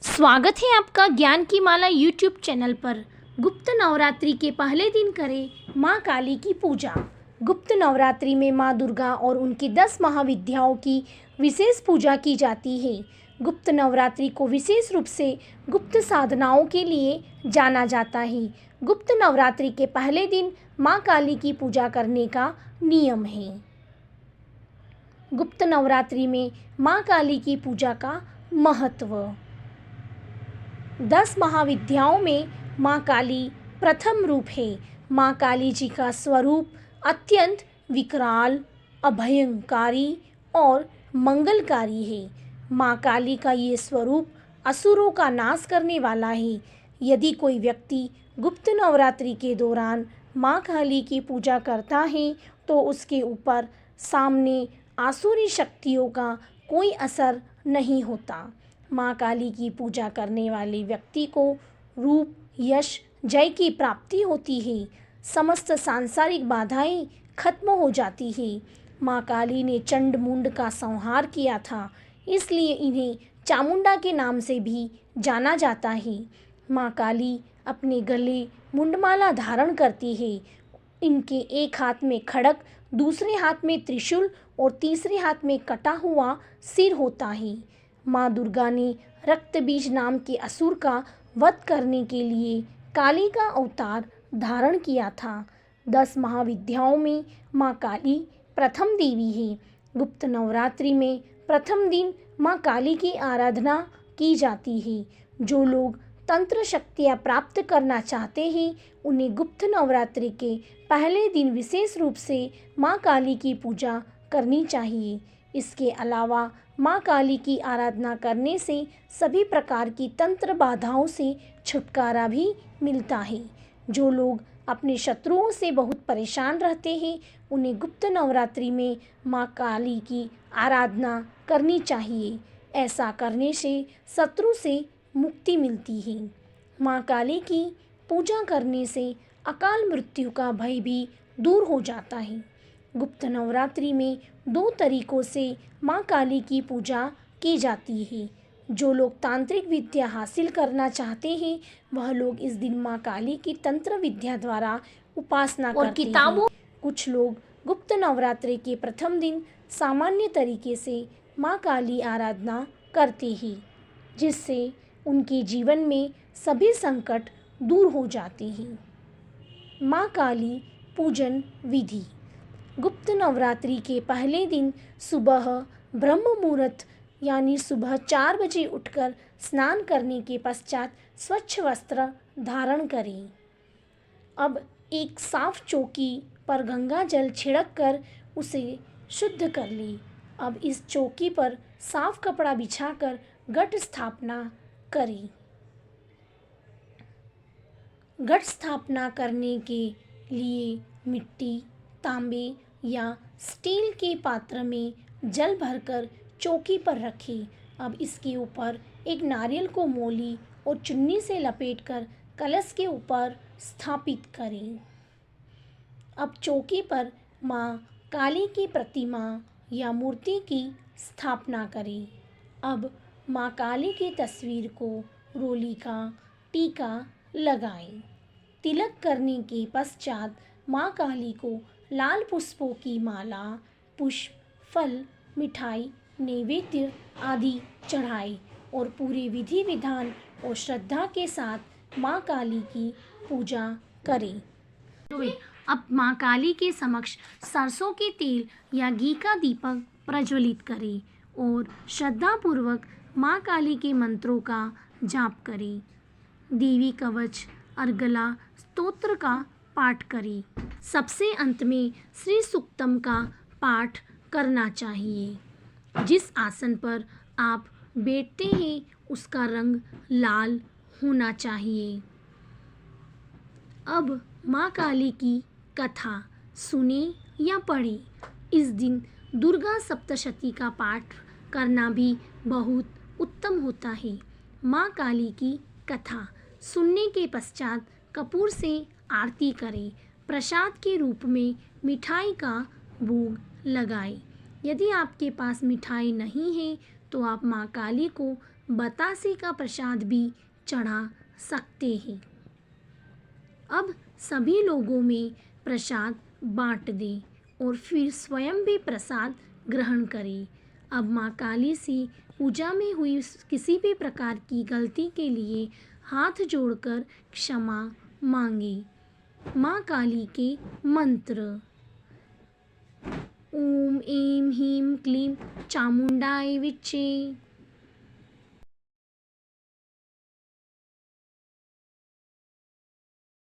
स्वागत है आपका ज्ञान की माला यूट्यूब चैनल पर। गुप्त नवरात्रि के पहले दिन करें माँ काली की पूजा। गुप्त नवरात्रि में माँ दुर्गा और उनकी 10 महाविद्याओं की विशेष पूजा की जाती है। गुप्त नवरात्रि को विशेष रूप से गुप्त साधनाओं के लिए जाना जाता है। गुप्त नवरात्रि के पहले दिन माँ काली की पूजा करने का नियम है। गुप्त नवरात्रि में माँ काली की पूजा का महत्व। 10 महाविद्याओं में माँ काली प्रथम रूप है। माँ काली जी का स्वरूप अत्यंत विकराल, अभयंकारी और मंगलकारी है। माँ काली का ये स्वरूप असुरों का नाश करने वाला है। यदि कोई व्यक्ति गुप्त नवरात्रि के दौरान माँ काली की पूजा करता है तो उसके ऊपर सामने आसुरी शक्तियों का कोई असर नहीं होता। माँ काली की पूजा करने वाले व्यक्ति को रूप, यश, जय की प्राप्ति होती है। समस्त सांसारिक बाधाएं खत्म हो जाती है। माँ काली ने चंड मुंड का संहार किया था, इसलिए इन्हें चामुंडा के नाम से भी जाना जाता है। माँ काली अपने गले मुंडमाला धारण करती है। इनके एक हाथ में खड़ग, दूसरे हाथ में त्रिशूल और तीसरे हाथ में कटा हुआ सिर होता है। माँ दुर्गा ने रक्तबीज नाम के असुर का वध करने के लिए काली का अवतार धारण किया था। 10 महाविद्याओं में माँ काली प्रथम देवी है। गुप्त नवरात्रि में प्रथम दिन माँ काली की आराधना की जाती है। जो लोग तंत्र शक्तियाँ प्राप्त करना चाहते हैं उन्हें गुप्त नवरात्रि के पहले दिन विशेष रूप से माँ काली की पूजा करनी चाहिए। इसके अलावा माँ काली की आराधना करने से सभी प्रकार की तंत्र बाधाओं से छुटकारा भी मिलता है। जो लोग अपने शत्रुओं से बहुत परेशान रहते हैं उन्हें गुप्त नवरात्रि में माँ काली की आराधना करनी चाहिए। ऐसा करने से शत्रु से मुक्ति मिलती है। माँ काली की पूजा करने से अकाल मृत्यु का भय भी दूर हो जाता है। गुप्त नवरात्रि में 2 तरीकों से माँ काली की पूजा की जाती है। जो लोग तांत्रिक विद्या हासिल करना चाहते हैं वह लोग इस दिन माँ काली की तंत्र विद्या द्वारा उपासना करते हैं। कुछ लोग गुप्त नवरात्रि के प्रथम दिन सामान्य तरीके से माँ काली आराधना करते हैं, जिससे उनके जीवन में सभी संकट दूर हो जाते हैं। माँ काली पूजन विधि। गुप्त नवरात्रि के पहले दिन सुबह ब्रह्म मुहूर्त यानी सुबह 4 बजे उठकर स्नान करने के पश्चात स्वच्छ वस्त्र धारण करें। अब एक साफ चौकी पर गंगा जल छिड़क कर उसे शुद्ध कर लें। अब इस चौकी पर साफ कपड़ा बिछाकर घट स्थापना करें। घट स्थापना करने के लिए मिट्टी, तांबे या स्टील के पात्र में जल भरकर चौकी पर रखें। अब इसके ऊपर एक नारियल को मोली और चुन्नी से लपेटकर कलश के ऊपर स्थापित करें। अब चौकी पर माँ काली की प्रतिमा या मूर्ति की स्थापना करें। अब माँ काली की तस्वीर को रोली का टीका लगाएं। तिलक करने के पश्चात माँ काली को लाल पुष्पों की माला, पुष्प, फल, मिठाई, नैवेद्य आदि चढ़ाएं और पूरे विधि विधान और श्रद्धा के साथ माँ काली की पूजा करें। अब माँ काली के समक्ष सरसों के तेल या घी का दीपक प्रज्वलित करें और श्रद्धापूर्वक माँ काली के मंत्रों का जाप करें। देवी कवच, अर्गला स्तोत्र का पाठ करें। सबसे अंत में श्री सूक्तम का पाठ करना चाहिए। जिस आसन पर आप बैठते हैं उसका रंग लाल होना चाहिए। अब माँ काली की कथा सुने या पढ़े। इस दिन दुर्गा सप्तशती का पाठ करना भी बहुत उत्तम होता है। माँ काली की कथा सुनने के पश्चात कपूर से आरती करें। प्रसाद के रूप में मिठाई का भोग लगाएं। यदि आपके पास मिठाई नहीं है तो आप माँ काली को बतासे का प्रसाद भी चढ़ा सकते हैं। अब सभी लोगों में प्रसाद बांट दें और फिर स्वयं भी प्रसाद ग्रहण करें। अब माँ काली से पूजा में हुई किसी भी प्रकार की गलती के लिए हाथ जोड़कर क्षमा मांगे। माँ काली के मंत्र: ओम ऐं ह्रीं क्लीं चामुंडाय विच्चे।